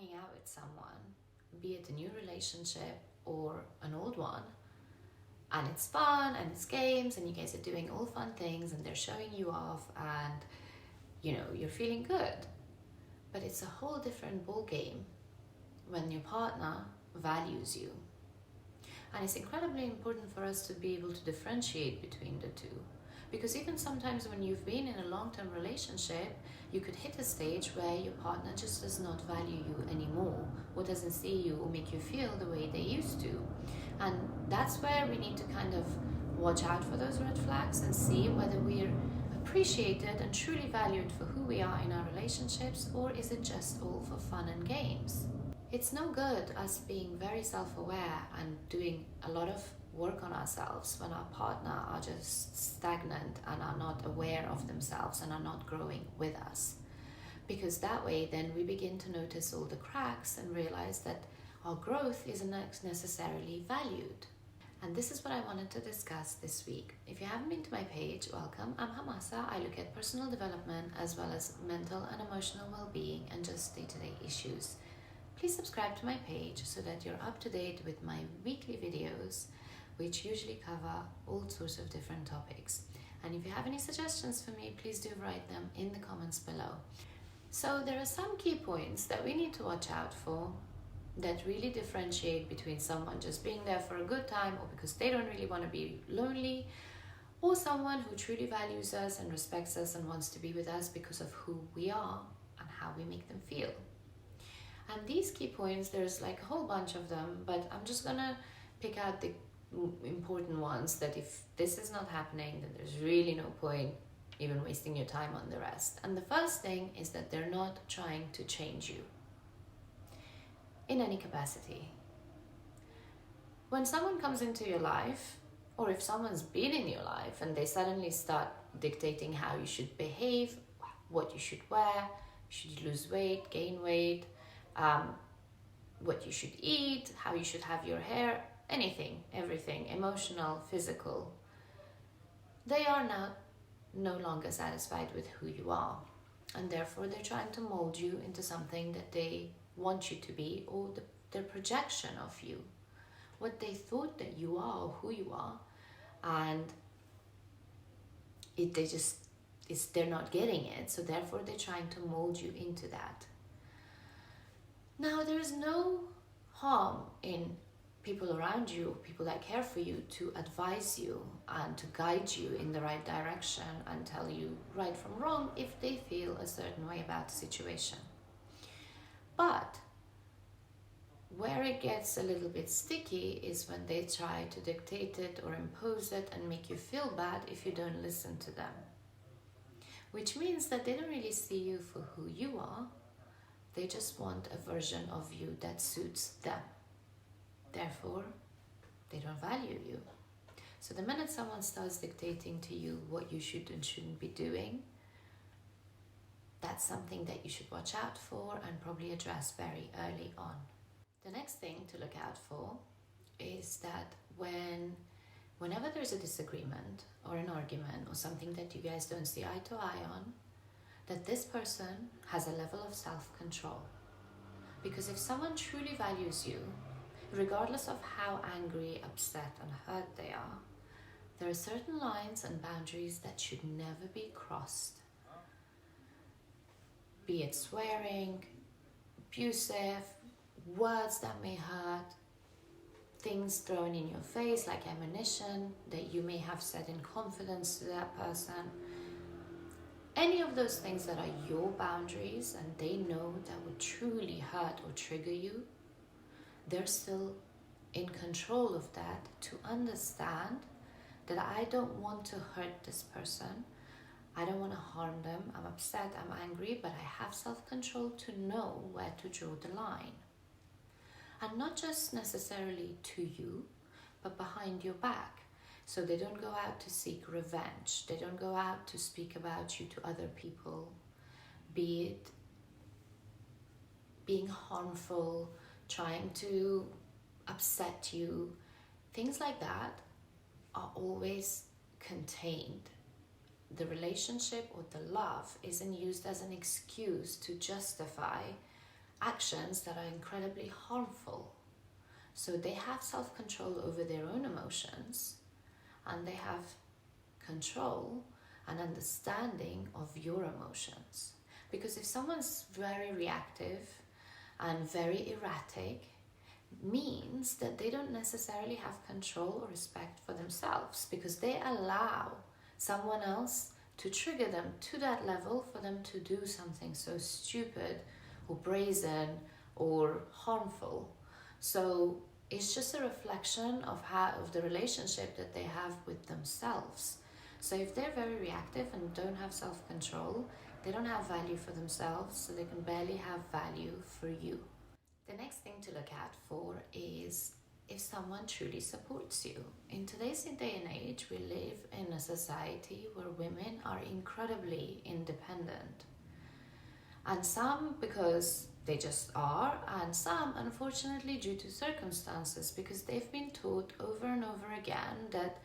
hanging out with someone, be it a new relationship or an old one, and it's fun and it's games and you guys are doing all fun things and they're showing you off and you're feeling good. But it's a whole different ball game when your partner values you. And it's incredibly important for us to be able to differentiate between the two. Because even sometimes when you've been in a long-term relationship, you could hit a stage where your partner just does not value you anymore, or doesn't see you or make you feel the way they used to. And that's where we need to kind of watch out for those red flags and see whether we're appreciated and truly valued for who we are in our relationships, or is it just all for fun and games? It's no good us being very self-aware and doing a lot of work on ourselves when our partner are just stagnant and are not aware of themselves and are not growing with us. Because that way then we begin to notice all the cracks and realize that our growth isn't necessarily valued. And this is what I wanted to discuss this week. If you haven't been to my page, welcome. I'm Hamasa. I look at personal development as well as mental and emotional well-being and just day-to-day issues. Please subscribe to my page so that you're up to date with my weekly videos, which usually cover all sorts of different topics. And if you have any suggestions for me, please do write them in the comments below. So there are some key points that we need to watch out for that really differentiate between someone just being there for a good time or because they don't really want to be lonely, or someone who truly values us and respects us and wants to be with us because of who we are and how we make them feel. And these key points, there's like a whole bunch of them, but I'm just gonna pick out the important ones that if this is not happening, then there's really no point even wasting your time on the rest. And the first thing is that they're not trying to change you in any capacity. When someone comes into your life, or if someone's been in your life and they suddenly start dictating how you should behave, what you should wear, should you lose weight, gain weight, what you should eat, how you should have your hair, anything, everything, emotional, physical, they are now no longer satisfied with who you are. And therefore they're trying to mold you into something that they want you to be, or their projection of you, what they thought that you are or who you are. And they're not getting it, so therefore they're trying to mold you into that. Now, there is no harm in people around you, people that care for you, to advise you and to guide you in the right direction and tell you right from wrong if they feel a certain way about the situation. But where it gets a little bit sticky is when they try to dictate it or impose it and make you feel bad if you don't listen to them. Which means that they don't really see you for who you are. They just want a version of you that suits them. Therefore, they don't value you. So the minute someone starts dictating to you what you should and shouldn't be doing, that's something that you should watch out for and probably address very early on. The next thing to look out for is that whenever there's a disagreement or an argument or something that you guys don't see eye to eye on, that this person has a level of self-control. Because if someone truly values you, regardless of how angry, upset and hurt they are, there are certain lines and boundaries that should never be crossed. Be it swearing, abusive, words that may hurt, things thrown in your face like ammunition that you may have said in confidence to that person. Any of those things that are your boundaries and they know that would truly hurt or trigger you, they're still in control of that, to understand that I don't want to hurt this person. I don't want to harm them. I'm upset, I'm angry, but I have self-control to know where to draw the line. And not just necessarily to you, but behind your back. So they don't go out to seek revenge. They don't go out to speak about you to other people, be it being harmful, trying to upset you. Things like that are always contained. The relationship or the love isn't used as an excuse to justify actions that are incredibly harmful. So they have self-control over their own emotions, and they have control and understanding of your emotions. Because if someone's very reactive and very erratic, means that they don't necessarily have control or respect for themselves, because they allow someone else to trigger them to that level for them to do something so stupid or brazen or harmful. So it's just a reflection of the relationship that they have with themselves. So if they're very reactive and don't have self-control, they don't have value for themselves, so they can barely have value for you. The next thing to look at for is if someone truly supports you. In today's day and age, we live in a society where women are incredibly independent. And some because they just are, and some unfortunately due to circumstances, because they've been taught over and over again that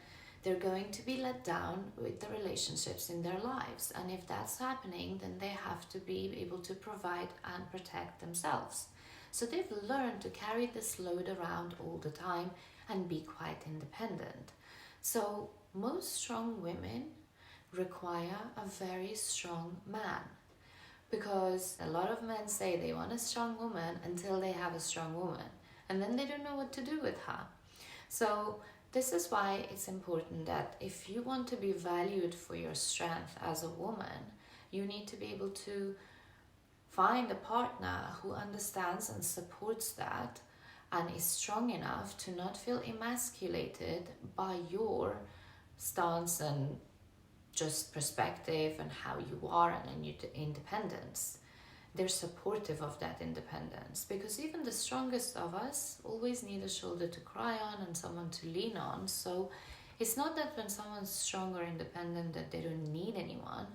they're going to be let down with the relationships in their lives. And if that's happening, then they have to be able to provide and protect themselves. So they've learned to carry this load around all the time and be quite independent. So most strong women require a very strong man, because a lot of men say they want a strong woman until they have a strong woman, and then they don't know what to do with her. So this is why it's important that if you want to be valued for your strength as a woman, you need to be able to find a partner who understands and supports that and is strong enough to not feel emasculated by your stance and just perspective and how you are and your independence. They're supportive of that independence, because even the strongest of us always need a shoulder to cry on and someone to lean on. So it's not that when someone's strong or independent that they don't need anyone.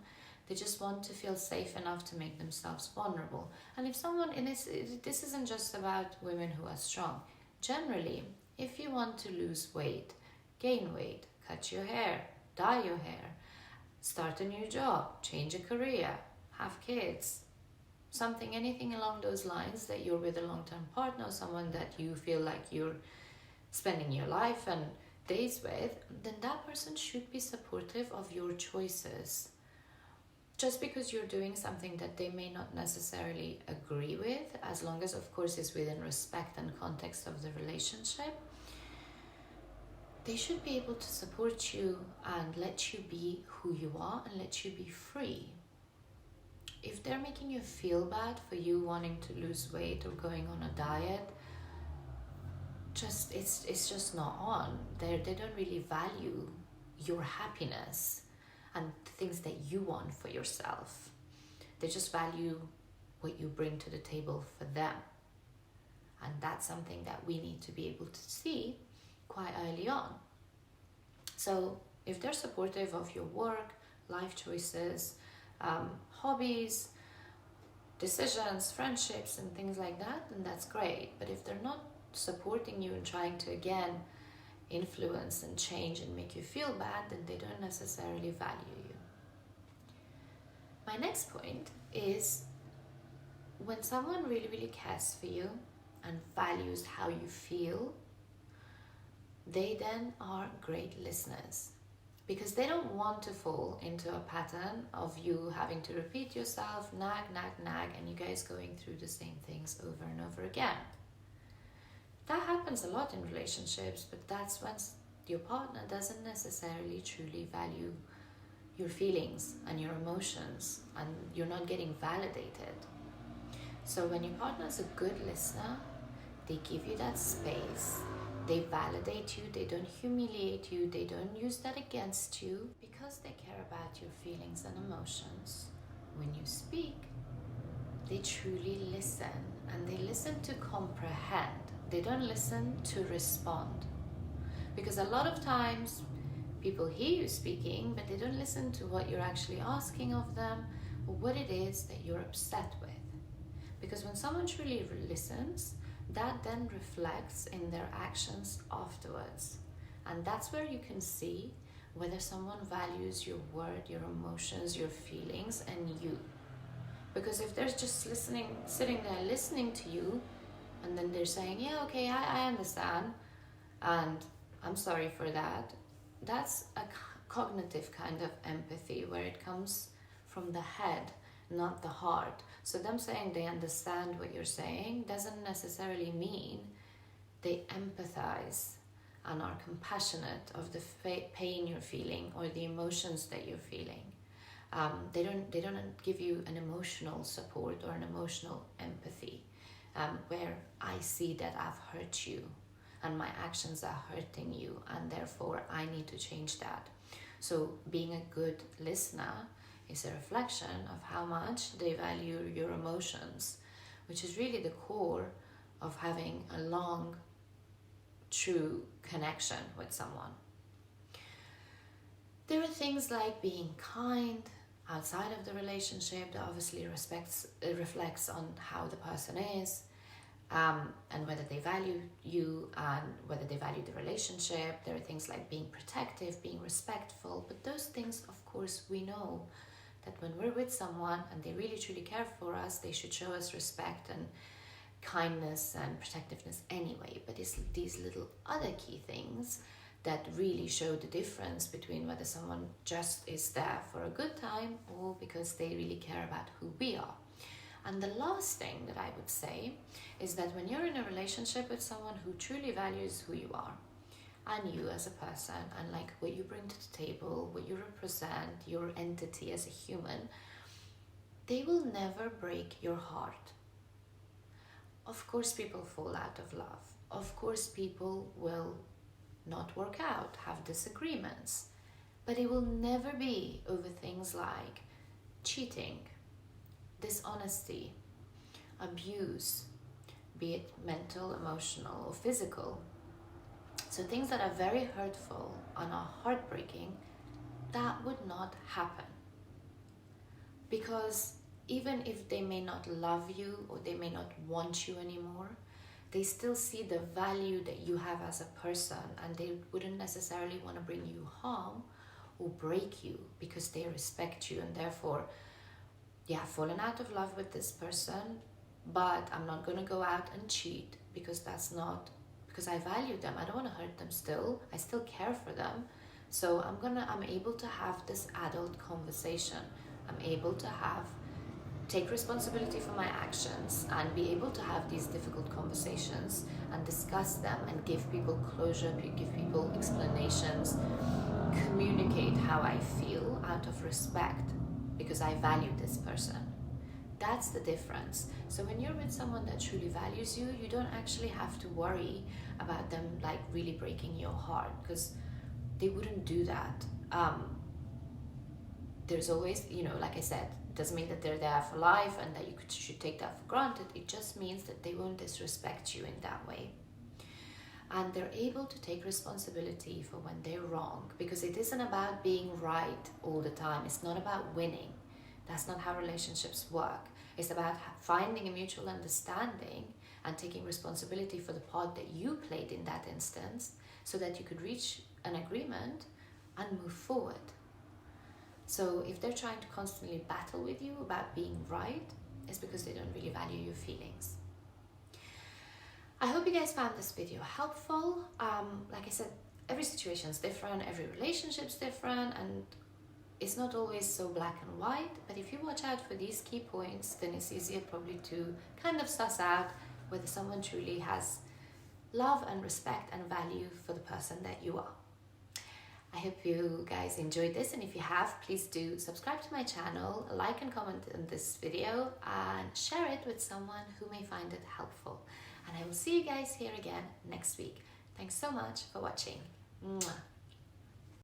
They just want to feel safe enough to make themselves vulnerable. And if someone, and this isn't just about women who are strong. Generally, if you want to lose weight, gain weight, cut your hair, dye your hair, start a new job, change a career, have kids, anything along those lines, that you're with a long-term partner, someone that you feel like you're spending your life and days with, then that person should be supportive of your choices. Just because you're doing something that they may not necessarily agree with, as long as, of course, it's within respect and context of the relationship, they should be able to support you and let you be who you are and let you be free. If they're making you feel bad for you wanting to lose weight or going on a diet, it's just not on. They don't really value your happiness and the things that you want for yourself. They just value what you bring to the table for them. And that's something that we need to be able to see quite early on. So if they're supportive of your work, life choices, hobbies, decisions, friendships, and things like that, then that's great. But if they're not supporting you and trying to, again, influence and change and make you feel bad, then they don't necessarily value you. My next point is when someone really, really cares for you and values how you feel, they then are great listeners, because they don't want to fall into a pattern of you having to repeat yourself, nag, and you guys going through the same things over and over again. That happens a lot in relationships, but that's when your partner doesn't necessarily truly value your feelings and your emotions, and you're not getting validated. So when your partner is a good listener, they give you that space, they validate you, they don't humiliate you, they don't use that against you, because they care about your feelings and emotions. When you speak, they truly listen, and they listen to comprehend. They don't listen to respond. Because a lot of times people hear you speaking, but they don't listen to what you're actually asking of them or what it is that you're upset with. Because when someone truly listens, that then reflects in their actions afterwards. And that's where you can see whether someone values your word, your emotions, your feelings, and you. Because if they're just listening, sitting there listening to you, and then they're saying, yeah, okay, I understand, and I'm sorry for that, that's a cognitive kind of empathy where it comes from the head, not the heart. So them saying they understand what you're saying doesn't necessarily mean they empathize and are compassionate of the pain you're feeling or the emotions that you're feeling. They don't give you an emotional support or an emotional empathy, where I see that I've hurt you and my actions are hurting you and therefore I need to change that. So being a good listener is a reflection of how much they value your emotions, which is really the core of having a long, true connection with someone. There are things like being kind outside of the relationship that obviously reflects on how the person is, and whether they value you and whether they value the relationship. There are things like being protective, being respectful, but those things, of course, we know that when we're with someone and they really truly care for us, they should show us respect and kindness and protectiveness anyway. But it's these little other key things that really show the difference between whether someone just is there for a good time or because they really care about who we are. And the last thing that I would say is that when you're in a relationship with someone who truly values who you are and you as a person and like what you bring to the table, what you represent, your entity as a human, they will never break your heart. Of course, people fall out of love. Of course, people will not work out, have disagreements, but it will never be over things like cheating, dishonesty, abuse, be it mental, emotional, or physical. So things that are very hurtful and are heartbreaking, that would not happen. Because even if they may not love you or they may not want you anymore, they still see the value that you have as a person, and they wouldn't necessarily want to bring you harm or break you because they respect you. And therefore, yeah, I've fallen out of love with this person, but I'm not going to go out and cheat because because I value them. I don't want to hurt them still. I still care for them. So I'm able to have this adult conversation. I'm able to take responsibility for my actions and be able to have these difficult conversations and discuss them and give people closure, give people explanations, communicate how I feel out of respect because I value this person. That's the difference. So when you're with someone that truly values you, you don't actually have to worry about them like really breaking your heart, because they wouldn't do that. There's always, like I said, it doesn't mean that they're there for life and that you should take that for granted. It just means that they won't disrespect you in that way. And they're able to take responsibility for when they're wrong, because it isn't about being right all the time. It's not about winning. That's not how relationships work. It's about finding a mutual understanding and taking responsibility for the part that you played in that instance so that you could reach an agreement and move forward. So if they're trying to constantly battle with you about being right, it's because they don't really value your feelings. I hope you guys found this video helpful. Like I said, every situation is different, every relationship is different, and it's not always so black and white. But if you watch out for these key points, then it's easier probably to kind of suss out whether someone truly has love and respect and value for the person that you are. I hope you guys enjoyed this, and if you have, please do subscribe to my channel, like and comment on this video, and share it with someone who may find it helpful. And I will see you guys here again next week. Thanks so much for watching. Mwah.